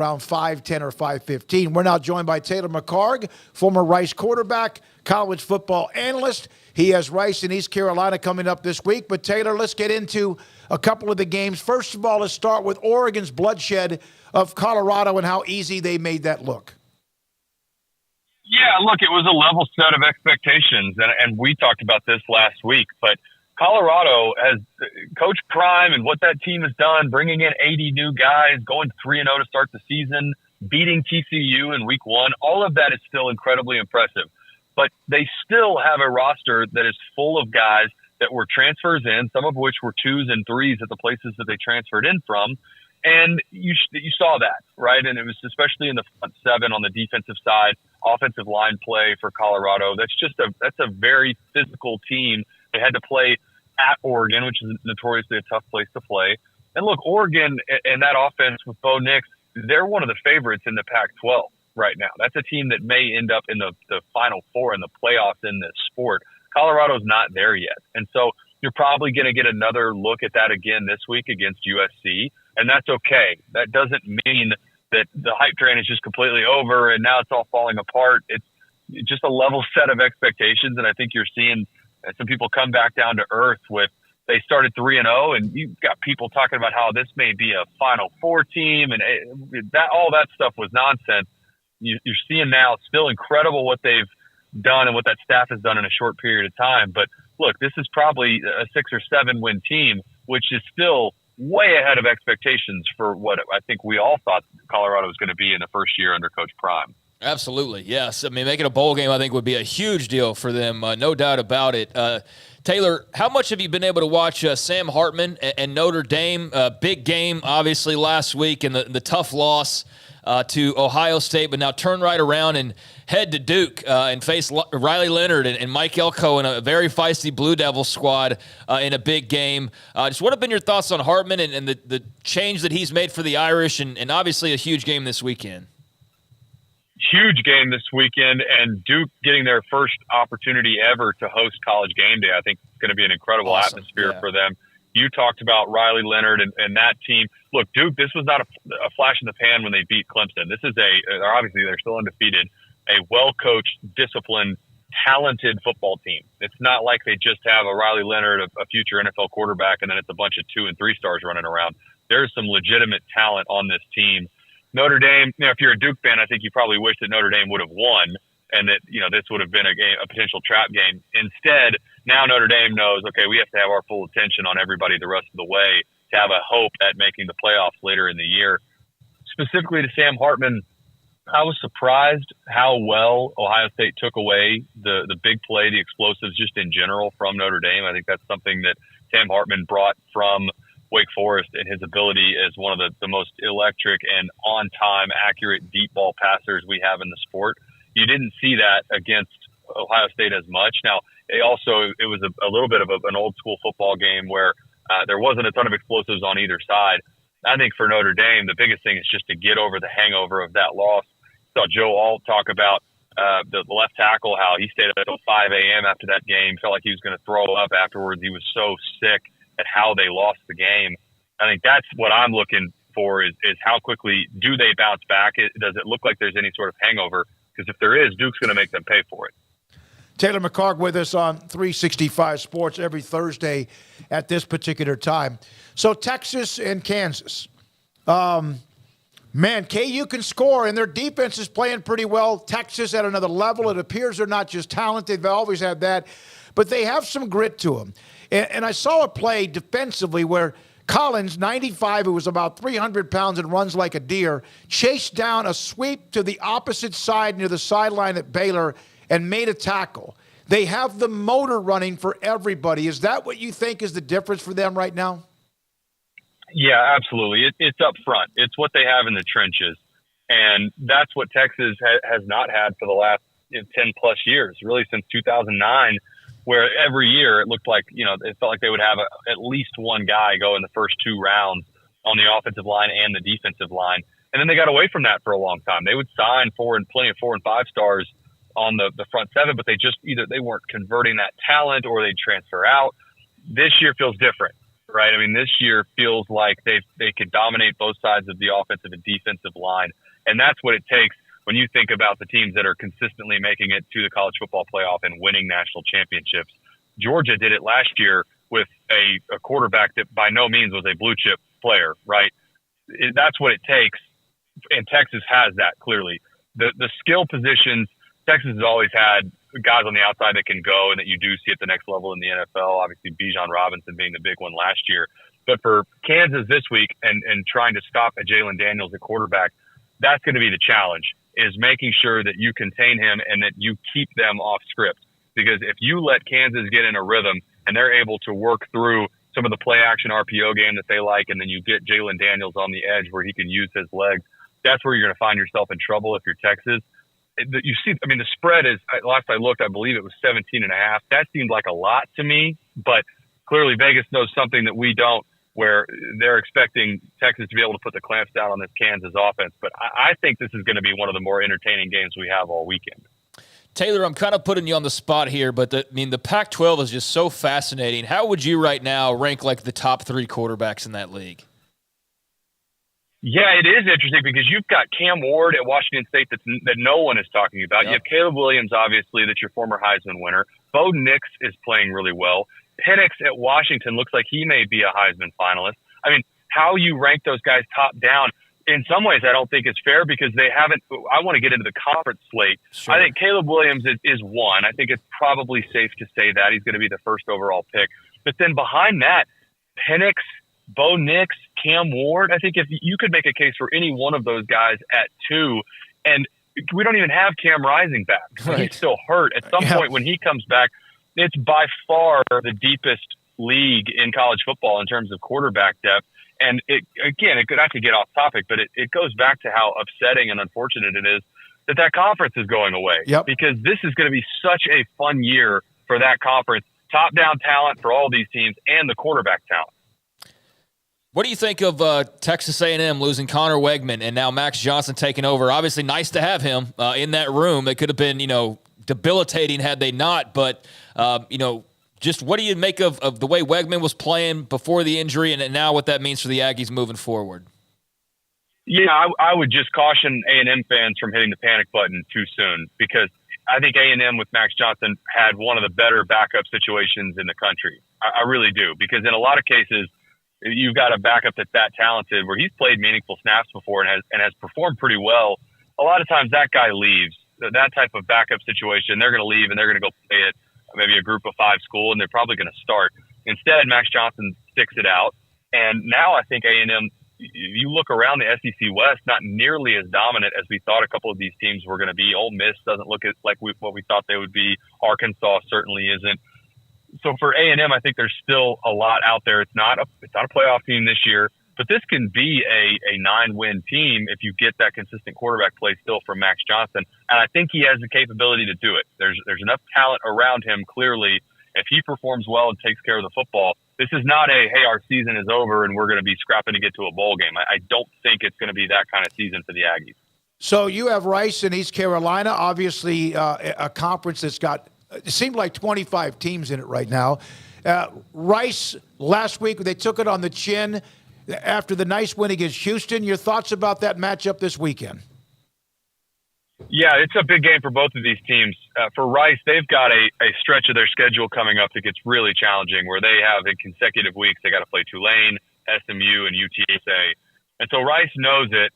around 5:10 or 5:15. We're now joined by Taylor McHargue, former Rice quarterback, college football analyst. He has Rice in East Carolina coming up this week. But, Taylor, let's get into a couple of the games. First of all, let's start with Oregon's bloodshed of Colorado and how easy they made that look. Yeah, look, it was a level set of expectations, and we talked about this last week. But Colorado has Coach Prime and what that team has done, bringing in 80 new guys, going 3-0 to start the season, beating TCU in week 1. All of that is still incredibly impressive. But they still have a roster that is full of guys that were transfers in, some of which were 2s and 3s at the places that they transferred in from. And you saw that, right? And it was especially in the front 7 on the defensive side, offensive line play for Colorado. That's a very physical team. They had to play at Oregon, which is notoriously a tough place to play. And look, Oregon and that offense with Bo Nix, they're one of the favorites in the Pac-12 right now. That's a team that may end up in the Final Four in the playoffs in this sport. Colorado's not there yet. And so you're probably going to get another look at that again this week against USC. And that's okay. That doesn't mean that the hype train is just completely over and now it's all falling apart. It's just a level set of expectations. And I think you're seeing some people come back down to earth with, they started 3-0 and you've got people talking about how this may be a Final Four team and all that stuff was nonsense. You're seeing now it's still incredible what they've done and what that staff has done in a short period of time. But look, this is probably a 6 or 7 win team, which is still way ahead of expectations for what I think we all thought Colorado was going to be in the first year under Coach Prime. Absolutely, yes. I mean, making a bowl game, I think, would be a huge deal for them, no doubt about it. Taylor, how much have you been able to watch Sam Hartman and Notre Dame? Big game, obviously, last week, and the tough loss to Ohio State, but now turn right around and head to Duke and face Riley Leonard and Mike Elko in a very feisty Blue Devil squad in a big game. Just what have been your thoughts on Hartman and the change that he's made for the Irish and obviously a huge game this weekend? Huge game this weekend, and Duke getting their first opportunity ever to host College Game Day. I think it's going to be an incredible atmosphere for them. You talked about Riley Leonard and that team. Look, Duke, this was not a flash in the pan when they beat Clemson. This is obviously they're still undefeated, a well-coached, disciplined, talented football team. It's not like they just have a Riley Leonard, a future NFL quarterback, and then it's a bunch of 2 and 3 stars running around. There's some legitimate talent on this team. Notre Dame, if you're a Duke fan, I think you probably wish that Notre Dame would have won and that, this would have been a potential trap game. Instead, now Notre Dame knows, okay, we have to have our full attention on everybody the rest of the way to have a hope at making the playoffs later in the year. Specifically to Sam Hartman, I was surprised how well Ohio State took away the big play, the explosives just in general from Notre Dame. I think that's something that Sam Hartman brought from Wake Forest and his ability as one of the most electric and on-time, accurate deep ball passers we have in the sport. You didn't see that against Ohio State as much. Now, it was a little bit of an old-school football game where there wasn't a ton of explosives on either side. I think for Notre Dame, the biggest thing is just to get over the hangover of that loss. Saw Joe Alt talk about the left tackle, how he stayed up until 5 a.m. after that game, felt like he was going to throw up afterwards. He was so sick at how they lost the game. I think that's what I'm looking for is how quickly do they bounce back? Does it look like there's any sort of hangover? Because if there is, Duke's going to make them pay for it. Taylor McHargue with us on 365 Sports every Thursday at this particular time. So Texas and Kansas. Man, KU can score, and their defense is playing pretty well. Texas at another level. It appears they're not just talented. They've always had that. But they have some grit to them. And I saw a play defensively where Collins, 95, who was about 300 pounds and runs like a deer, chased down a sweep to the opposite side near the sideline at Baylor and made a tackle. They have the motor running for everybody. Is that what you think is the difference for them right now? Yeah, absolutely. It's up front. It's what they have in the trenches. And that's what Texas has not had for the last 10-plus years, really since 2009, where every year it looked like, it felt like they would have at least one guy go in the first 2 rounds on the offensive line and the defensive line. And then they got away from that for a long time. They would sign plenty of 4 and 5 stars on the front 7, but they just either they weren't converting that talent or they'd transfer out. This year feels different, right? I mean, this year feels like they could dominate both sides of the offensive and defensive line, and that's what it takes when you think about the teams that are consistently making it to the college football playoff and winning national championships. Georgia did it last year with a quarterback that by no means was a blue chip player, right? That's what it takes, and Texas has that clearly. The skill positions, Texas has always had guys on the outside that can go and that you do see at the next level in the NFL. Obviously, Bijan Robinson being the big one last year. But for Kansas this week and trying to stop a Jalen Daniels at quarterback, that's going to be the challenge, is making sure that you contain him and that you keep them off script. Because if you let Kansas get in a rhythm and they're able to work through some of the play action RPO game that they like, and then you get Jalen Daniels on the edge where he can use his legs, that's where you're going to find yourself in trouble if you're Texas. You see, I mean, the spread is, last I looked, I believe it was 17.5. That seemed like a lot to me, but clearly Vegas knows something that we don't, where they're expecting Texas to be able to put the clamps down on this Kansas offense. But I think this is going to be one of the more entertaining games we have all weekend. Taylor, I'm kind of putting you on the spot here, but the Pac-12 is just so fascinating. How would you right now rank like the top 3 quarterbacks in that league? Yeah, it is interesting because you've got Cam Ward at Washington State that no one is talking about. Yep. You have Caleb Williams, obviously, that's your former Heisman winner. Bo Nix is playing really well. Penix at Washington looks like he may be a Heisman finalist. I mean, how you rank those guys top down, in some ways I don't think it's fair because they haven't – I want to get into the conference slate. Sure. I think Caleb Williams is one. I think it's probably safe to say that. He's going to be the first overall pick. But then behind that, Penix, Bo Nix, Cam Ward, I think if you could make a case for any one of those guys at 2, and we don't even have Cam Rising back. Right. He's still hurt. At some point when he comes back, it's by far the deepest league in college football in terms of quarterback depth. And it could not to get off topic, but it goes back to how upsetting and unfortunate it is that conference is going away. Yep. Because this is going to be such a fun year for that conference. Top-down talent for all these teams and the quarterback talent. What do you think of Texas A&M losing Connor Wegman and now Max Johnson taking over? Obviously, nice to have him in that room. It could have been, debilitating had they not. But, just what do you make of the way Wegman was playing before the injury and now what that means for the Aggies moving forward? Yeah, I would just caution A&M fans from hitting the panic button too soon because I think A&M with Max Johnson had one of the better backup situations in the country. I really do, because in a lot of cases, you've got a backup that's that talented where he's played meaningful snaps before and has performed pretty well. A lot of times that guy leaves. That type of backup situation, they're going to leave and they're going to go play at maybe a group of 5 school and they're probably going to start. Instead, Max Johnson sticks it out. And now I think A&M, you look around the SEC West, not nearly as dominant as we thought a couple of these teams were going to be. Ole Miss doesn't look like what we thought they would be. Arkansas certainly isn't. So for A&M, I think there's still a lot out there. It's not a playoff team this year, but this can be a 9-win team if you get that consistent quarterback play still from Max Johnson. And I think he has the capability to do it. There's enough talent around him, clearly. If he performs well and takes care of the football, this is not hey, our season is over and we're going to be scrapping to get to a bowl game. I don't think it's going to be that kind of season for the Aggies. So you have Rice in East Carolina, obviously a conference that's got – it seemed like 25 teams in it right now. Rice, last week, they took it on the chin after the nice win against Houston. Your thoughts about that matchup this weekend? Yeah, it's a big game for both of these teams. For Rice, they've got a stretch of their schedule coming up that gets really challenging where they have in consecutive weeks, they got to play Tulane, SMU, and UTSA. And so Rice knows it,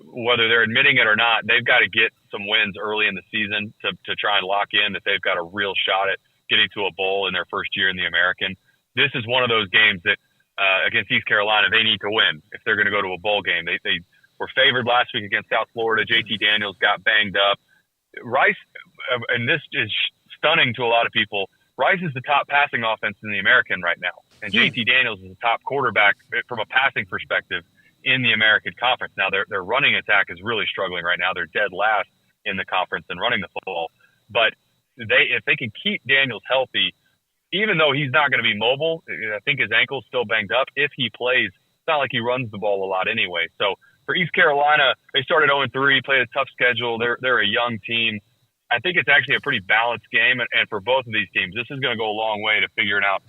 whether they're admitting it or not. They've got to get some wins early in the season to try and lock in that they've got a real shot at getting to a bowl in their first year in the American. This is one of those games that against East Carolina, they need to win if they're going to go to a bowl game. They were favored last week against South Florida. JT Daniels got banged up. Rice, and this is stunning to a lot of people, Rice is the top passing offense in the American right now. And JT Daniels is the top quarterback from a passing perspective in the American Conference. Now, their running attack is really struggling right now. They're dead last in the conference and running the football. But if they can keep Daniels healthy, even though he's not going to be mobile, I think his ankle's still banged up. If he plays, it's not like he runs the ball a lot anyway. So for East Carolina, they started 0-3, played a tough schedule. They're a young team. I think it's actually a pretty balanced game. And for both of these teams, this is going to go a long way to figuring out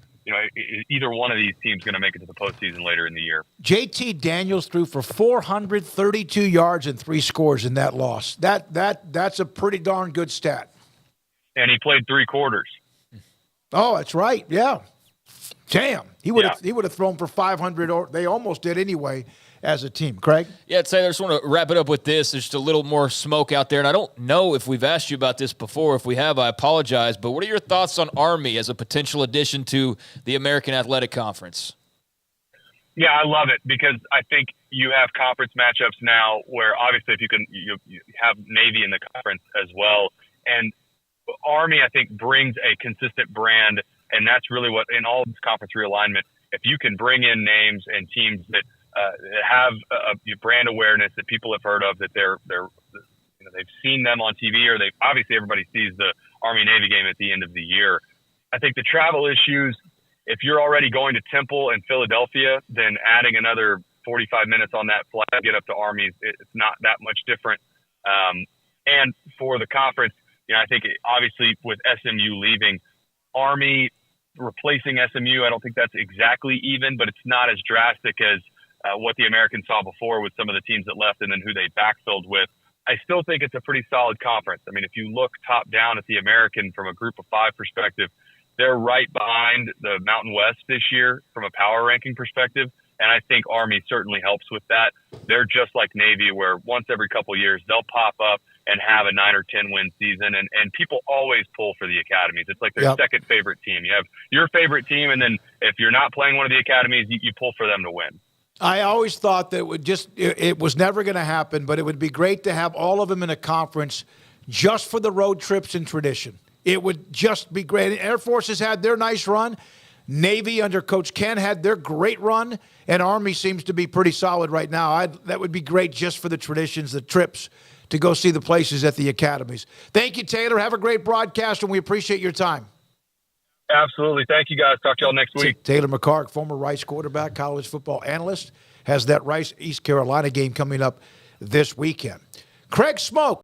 either one of these teams going to make it to the postseason later in the year. JT Daniels threw for 432 yards and 3 scores in that loss. That's a pretty darn good stat. And he played 3 quarters. Oh, that's right. Yeah. Damn. He would have thrown for 500, or they almost did anyway as a team. Craig? Yeah, Taylor, I just want to wrap it up with this. There's just a little more smoke out there, and I don't know if we've asked you about this before. If we have, I apologize. But what are your thoughts on Army as a potential addition to the American Athletic Conference? Yeah, I love it because I think you have conference matchups now where obviously if you have Navy in the conference as well. And Army, I think, brings a consistent brand, and that's really what in all this conference realignment, if you can bring in names and teams that have a brand awareness that people have heard of, that they've seen them on TV, or obviously everybody sees the Army Navy game at the end of the year. I think the travel issues, if you're already going to Temple and Philadelphia, then adding another 45 minutes on that flight to get up to Army, it's not that much different. And for the conference, I think obviously with SMU leaving, Army replacing SMU, I don't think that's exactly even, but it's not as drastic as what the Americans saw before with some of the teams that left and then who they backfilled with. I still think it's a pretty solid conference. I mean, if you look top down at the American from a group of 5 perspective, they're right behind the Mountain West this year from a power ranking perspective. And I think Army certainly helps with that. They're just like Navy, where once every couple of years they'll pop up and have a 9 or 10 win season. And people always pull for the academies. It's like their second favorite team. You have your favorite team, and then if you're not playing one of the academies, you pull for them to win. I always thought that it was never going to happen, but it would be great to have all of them in a conference just for the road trips and tradition. It would just be great. Air Force has had their nice run. Navy under Coach Ken had their great run, and Army seems to be pretty solid right now. That would be great just for the traditions, the trips, to go see the places at the academies. Thank you, Taylor. Have a great broadcast, and we appreciate your time. Absolutely. Thank you, guys. Talk to y'all next week. Taylor McHargue, former Rice quarterback, college football analyst, has that Rice East Carolina game coming up this weekend. Craig Smoak.